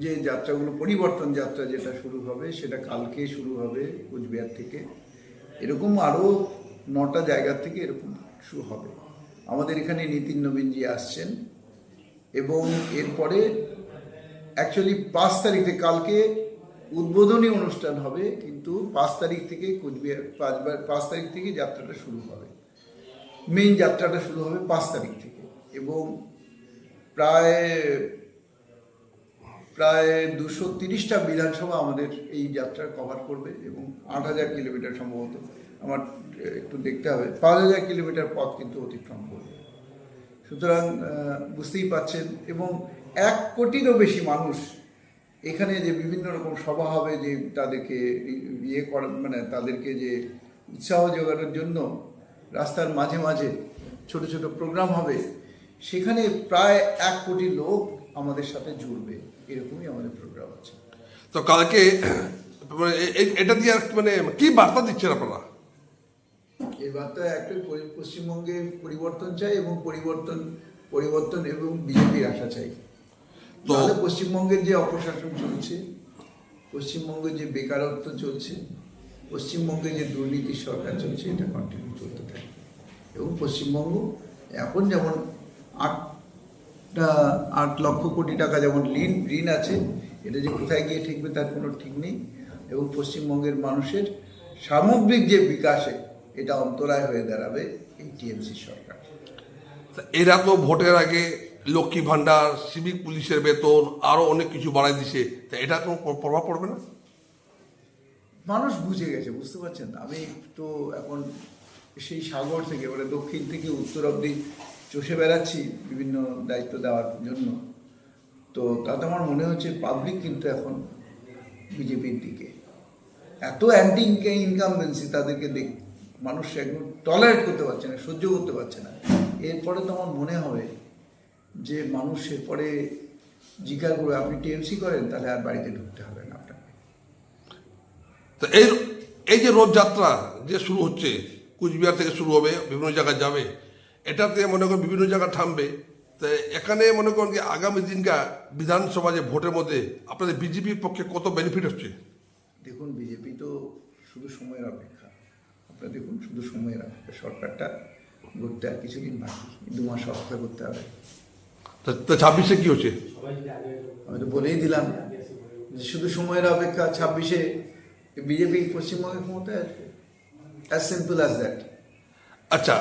যে যাত্রাগুলো পরিবর্তন যাত্রা যেটা শুরু হবে সেটা কালকে শুরু হবে কোচবিহার থেকে। এরকম আরও 9টা জায়গা থেকে এরকম শুরু হবে। আমাদের এখানে নীতিন নবীনজি আসছেন এবং এরপরে অ্যাকচুয়ালি 5 তারিখে কালকে উদ্বোধনী অনুষ্ঠান হবে, কিন্তু 5 তারিখ থেকে কোচবিহার 5 তারিখ থেকে যাত্রাটা শুরু হবে। মেইন যাত্রাটা শুরু হবে 5 তারিখ থেকে এবং প্রায় 230টা বিধানসভা আমাদের এই যাত্রা কভার করবে এবং 8,000 কিলোমিটার সম্ভবত, আমার একটু দেখতে হবে, 5,000 কিলোমিটার পথ কিন্তু অতিক্রম করবে। সুতরাং বুঝতেই পাচ্ছেন, এবং 1 কোটিরও বেশি মানুষ এখানে যে বিভিন্ন রকম সভা হবে, যে তাদেরকে ইয়ে করা, মানে তাদেরকে যে উৎসাহ যোগানোর জন্য রাস্তার মাঝে মাঝে ছোট ছোট প্রোগ্রাম হবে, সেখানে প্রায় 1 কোটি লোক আমাদের সাথে জুড়বে, এরকমই আমাদের প্রোগ্রাম আছে। তো কালকে এটা দিয়ে মানে কি বার্তা দিচ্ছেন আপনারা? এই বার্তা একটা, পশ্চিমবঙ্গে পরিবর্তন চাই এবং পরিবর্তন এবং বিজেপির আশা চাই। তাহলে পশ্চিমবঙ্গের যে অপশাসন চলছে, পশ্চিমবঙ্গে যে বেকারত্ব চলছে, পশ্চিমবঙ্গে যে দুর্নীতির সরকার চলছে, এটা কন্টিনিউ চলতে থাকে। এবং পশ্চিমবঙ্গ এখন যেমন 8 লক্ষ কোটি টাকা যেমন ঋণ আছে, এটা যে কোথায় গিয়ে ঠেকবে তার কোনো ঠিক নেই। এবং পশ্চিমবঙ্গের মানুষের সামগ্রিক যে বিকাশে এটা অন্তরায় হয়ে দাঁড়াবে এই টিএমসি সরকার। এরা তো ভোটের আগে লক্ষ্মী ভান্ডার, সিভিক পুলিশের বেতন, আরো অনেক কিছু বাড়াই দিছে, তা এটা কোনো প্রভাব পড়বে না? মানুষ বুঝে গেছে, বুঝতে পারছেন। আমি তো এখন সেই সাগর থেকে, মানে দক্ষিণ থেকে উত্তর অবধি চষে বেড়াচ্ছি বিভিন্ন দায়িত্ব দেওয়ার জন্য। তো তাতে আমার মনে হচ্ছে পাবলিক কিন্তু এখন বিজেপির দিকে। এত অ্যান্টি ইনকামবেন্সি তাদেরকে মানুষ একদম টলারেট করতে পারছে না, সহ্য করতে পারছে না। এরপরে তো আমার মনে হবে যে মানুষ এরপরে জিজ্ঞাসা করবে, আপনি টিএমসি করেন, তাহলে আর বাড়িতে ঢুকতে হবে না আপনাকে। তো এই যে রথযাত্রা যে শুরু হচ্ছে, কুচবিহার থেকে শুরু হবে, বিভিন্ন জায়গায় যাবে, এটাতে মনে করেন বিভিন্ন জায়গায় থামবে। তো এখানে মনে করেন যে আগামী দিনকার বিধানসভা যে ভোটের মধ্যে আপনাদের বিজেপির পক্ষে কত বেনিফিট হচ্ছে? দেখুন, বিজেপি তো শুধু সময়ের অপেক্ষা। আপনারা দেখুন, শুধু সময়ের অপেক্ষা। সরকারটা গড়তে আর কিছুদিন বাকি, 2 মাস অপেক্ষা করতে হবে। তো 26-এ কি হচ্ছে? আমি তো বলেই দিলাম যে শুধু সময়ের অপেক্ষা। 26-এ বিজেপি পশ্চিমবঙ্গের ক্ষমতায় আসবে, অ্যাজ সিম্পল অ্যাজ দ্যাট। আচ্ছা।